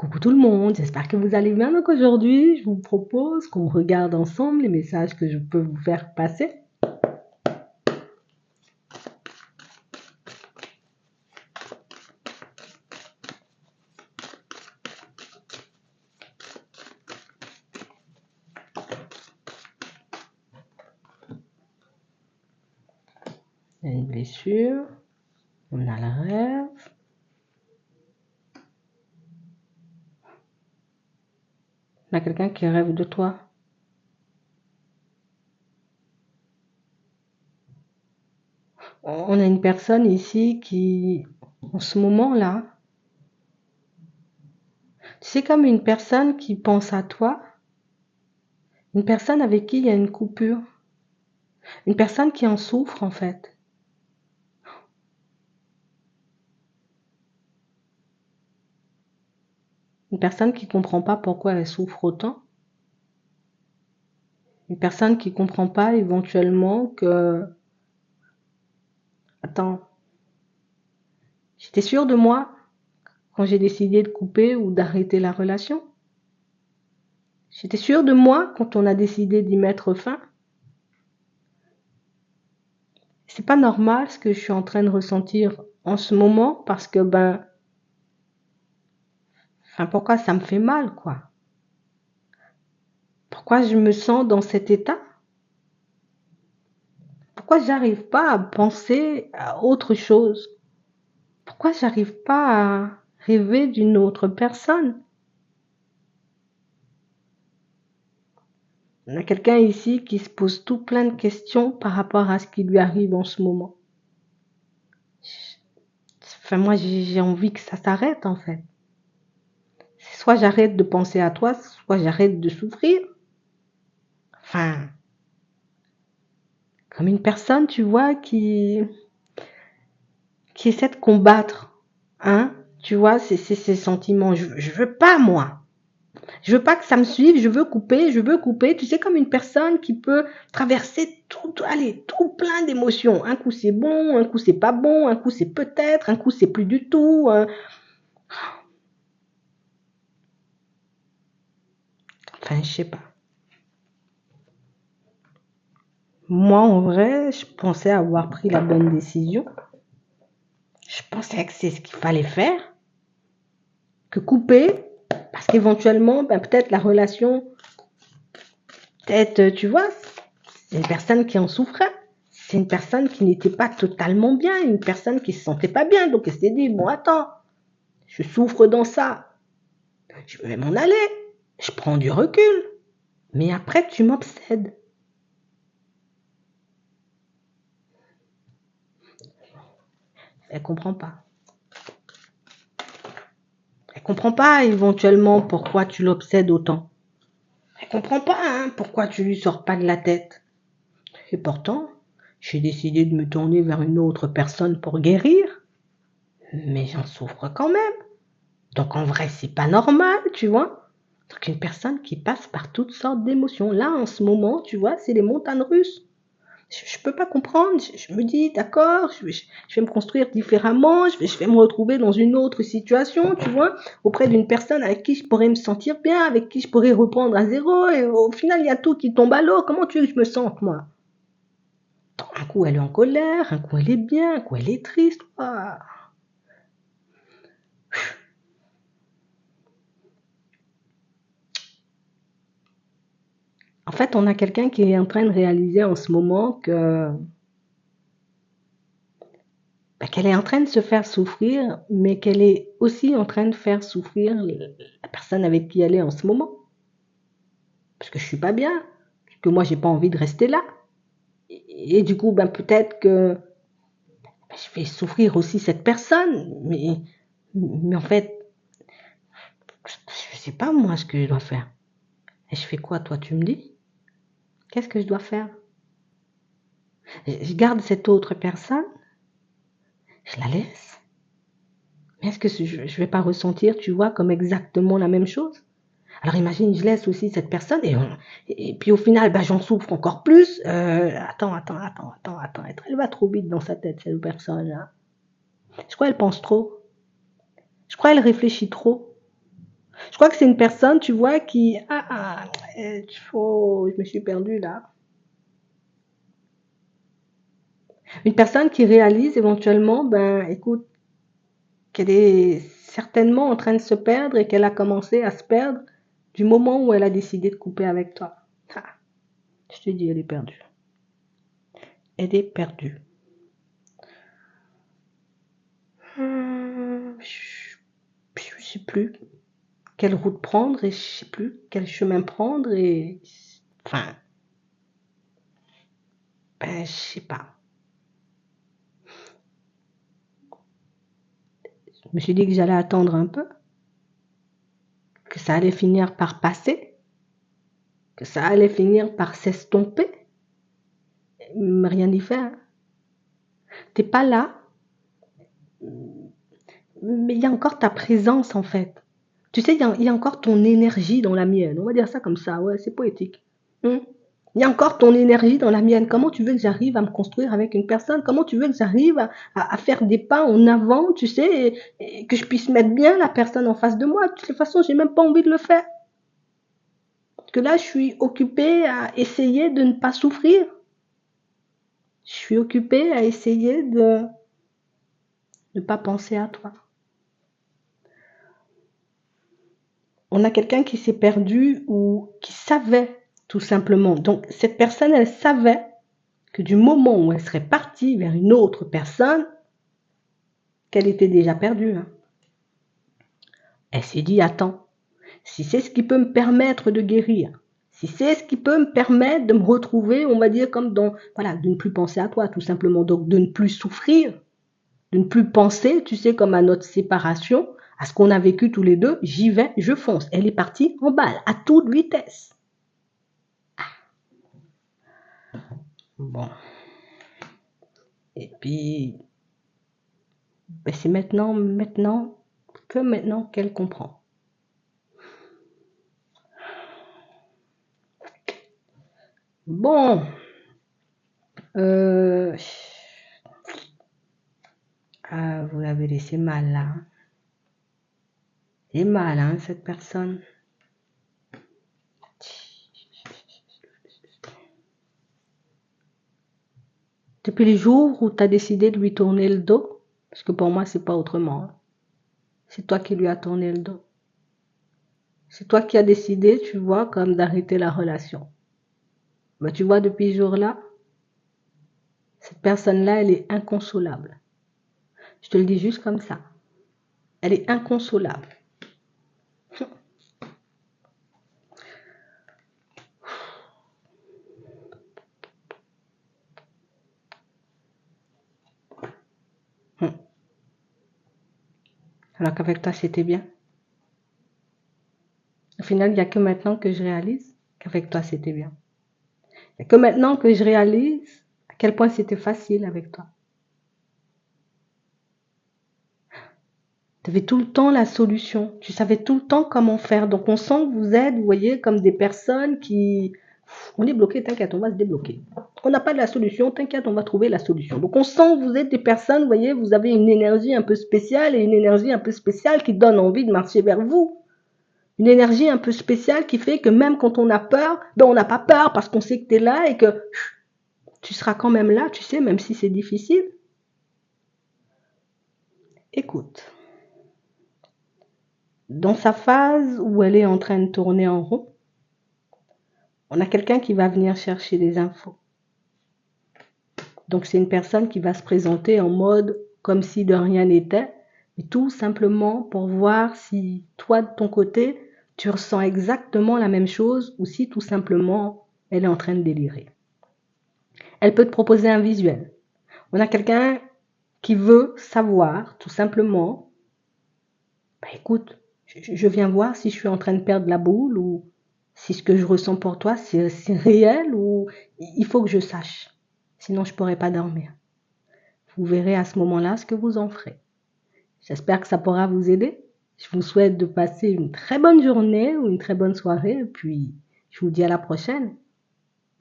Coucou tout le monde, j'espère que vous allez bien. Donc aujourd'hui, je vous propose qu'on regarde ensemble les messages que je peux vous faire passer. Il y a une blessure, on a le rêve. On a quelqu'un qui rêve de toi. On a une personne ici qui, en ce moment-là, c'est comme une personne qui pense à toi, une personne avec qui il y a une coupure, une personne qui en souffre en fait. Une personne qui comprend pas pourquoi elle souffre autant. Une personne qui comprend pas éventuellement que, attends, j'étais sûre de moi quand j'ai décidé de couper ou d'arrêter la relation. J'étais sûre de moi quand on a décidé d'y mettre fin. C'est pas normal ce que je suis en train de ressentir en ce moment parce que pourquoi ça me fait mal quoi? Pourquoi je me sens dans cet état? Pourquoi j'arrive pas à penser à autre chose? Pourquoi j'arrive pas à rêver d'une autre personne? On a quelqu'un ici qui se pose tout plein de questions par rapport à ce qui lui arrive en ce moment. Moi, j'ai envie que ça s'arrête, en fait. Soit j'arrête de penser à toi, soit j'arrête de souffrir. Enfin, comme une personne, tu vois, qui essaie de combattre, hein, tu vois, ces sentiments. Je veux pas, moi. Je veux pas que ça me suive, je veux couper. Tu sais, comme une personne qui peut traverser tout plein d'émotions. Un coup c'est bon, un coup c'est pas bon, un coup c'est peut-être, un coup c'est plus du tout. Enfin, je sais pas. Moi, en vrai, je pensais avoir pris la bonne décision. Je pensais que c'est ce qu'il fallait faire. Que couper, parce qu'éventuellement, peut-être la relation, peut-être, tu vois, c'est une personne qui en souffrait. C'est une personne qui n'était pas totalement bien, une personne qui se sentait pas bien. Donc elle s'est dit, bon attends, je souffre dans ça, je vais m'en aller, je prends du recul. Mais après tu m'obsèdes. Elle comprend pas. Elle comprend pas éventuellement pourquoi tu l'obsèdes autant. Elle comprend pas pourquoi tu lui sors pas de la tête. Et pourtant, j'ai décidé de me tourner vers une autre personne pour guérir. Mais j'en souffre quand même. Donc en vrai, c'est pas normal, tu vois. Donc une personne qui passe par toutes sortes d'émotions. Là, en ce moment, tu vois, c'est les montagnes russes. Je peux pas comprendre. Je me dis, d'accord, je vais me construire différemment. Je vais me retrouver dans une autre situation, tu vois, auprès d'une personne avec qui je pourrais me sentir bien, avec qui je pourrais reprendre à zéro. Et au final, il y a tout qui tombe à l'eau. Comment tu veux que je me sente, moi? Un coup, elle est en colère, un coup, elle est bien, un coup, elle est triste. Ah. En fait, on a quelqu'un qui est en train de réaliser en ce moment qu'elle est en train de se faire souffrir, mais qu'elle est aussi en train de faire souffrir la personne avec qui elle est en ce moment. Parce que je suis pas bien, que moi j'ai pas envie de rester là. Et du coup, peut-être que je vais souffrir aussi cette personne, mais en fait, je sais pas moi ce que je dois faire. Et je fais quoi, toi, tu me dis? Qu'est-ce que je dois faire? Je garde cette autre personne, je la laisse. Mais est-ce que je vais pas ressentir, tu vois, comme exactement la même chose? Alors imagine, je laisse aussi cette personne et puis au final, j'en souffre encore plus. Attends, elle va trop vite dans sa tête, cette personne-là. Je crois qu'elle pense trop. Je crois qu'elle réfléchit trop. Je crois que c'est une personne, tu vois, qui... je me suis perdue là. Une personne qui réalise éventuellement, ben écoute, qu'elle est certainement en train de se perdre et qu'elle a commencé à se perdre du moment où elle a décidé de couper avec toi. Ah, je te dis, elle est perdue. Elle est perdue. Je sais plus quelle route prendre et je sais plus quel chemin prendre et... Enfin, ben je sais pas. Je me suis dit que j'allais attendre un peu, que ça allait finir par passer, que ça allait finir par s'estomper. Mais rien n'y fait. Hein. T'es pas là, mais il y a encore ta présence en fait. Tu sais, il y a encore ton énergie dans la mienne. On va dire ça comme ça, ouais, c'est poétique. Hum. Il y a encore ton énergie dans la mienne. Comment tu veux que j'arrive à me construire avec une personne? Comment tu veux que j'arrive à faire des pas en avant, tu sais, et que je puisse mettre bien la personne en face de moi? De toute façon, j'ai même pas envie de le faire. Parce que là, je suis occupée à essayer de ne pas souffrir. Je suis occupée à essayer de ne pas penser à toi. On a quelqu'un qui s'est perdu ou qui savait tout simplement. Donc cette personne, elle savait que du moment où elle serait partie vers une autre personne, qu'elle était déjà perdue. Hein. Elle s'est dit, attends, si c'est ce qui peut me permettre de guérir, si c'est ce qui peut me permettre de me retrouver, on va dire comme dans, voilà, de ne plus penser à toi tout simplement, donc de ne plus souffrir, de ne plus penser, tu sais, comme à notre séparation, à ce qu'on a vécu tous les deux, j'y vais, je fonce. Elle est partie en balle, à toute vitesse. Bon. Et puis, ben c'est maintenant qu'elle comprend. Bon, vous l'avez laissé mal là. C'est mal, hein, cette personne. Depuis le jour où tu as décidé de lui tourner le dos, parce que pour moi, c'est pas autrement. Hein. C'est toi qui lui as tourné le dos. C'est toi qui as décidé, tu vois, comme d'arrêter la relation. Ben, tu vois, depuis ce jour-là, cette personne-là, elle est inconsolable. Je te le dis juste comme ça. Elle est inconsolable. Alors qu'avec toi, c'était bien. Au final, il n'y a que maintenant que je réalise qu'avec toi, c'était bien. Il n'y a que maintenant que je réalise à quel point c'était facile avec toi. Tu avais tout le temps la solution. Tu savais tout le temps comment faire. Donc, on sent que vous êtes, vous voyez, comme des personnes qui... On est bloqué, t'inquiète, on va se débloquer. On n'a pas de la solution, t'inquiète, on va trouver la solution. Donc, on sent que vous êtes des personnes, vous voyez, vous avez une énergie un peu spéciale et une énergie un peu spéciale qui donne envie de marcher vers vous. Une énergie un peu spéciale qui fait que même quand on a peur, ben on n'a pas peur parce qu'on sait que tu es là et que tu seras quand même là, tu sais, même si c'est difficile. Écoute, dans sa phase où elle est en train de tourner en rond, on a quelqu'un qui va venir chercher des infos. Donc c'est une personne qui va se présenter en mode comme si de rien n'était, mais tout simplement pour voir si toi de ton côté, tu ressens exactement la même chose ou si tout simplement elle est en train de délirer. Elle peut te proposer un visuel. On a quelqu'un qui veut savoir tout simplement, bah écoute, je viens voir si je suis en train de perdre la boule ou si ce que je ressens pour toi c'est réel ou il faut que je sache. Sinon je ne pourrai pas dormir. Vous verrez à ce moment-là ce que vous en ferez. J'espère que ça pourra vous aider. Je vous souhaite de passer une très bonne journée ou une très bonne soirée et puis je vous dis à la prochaine.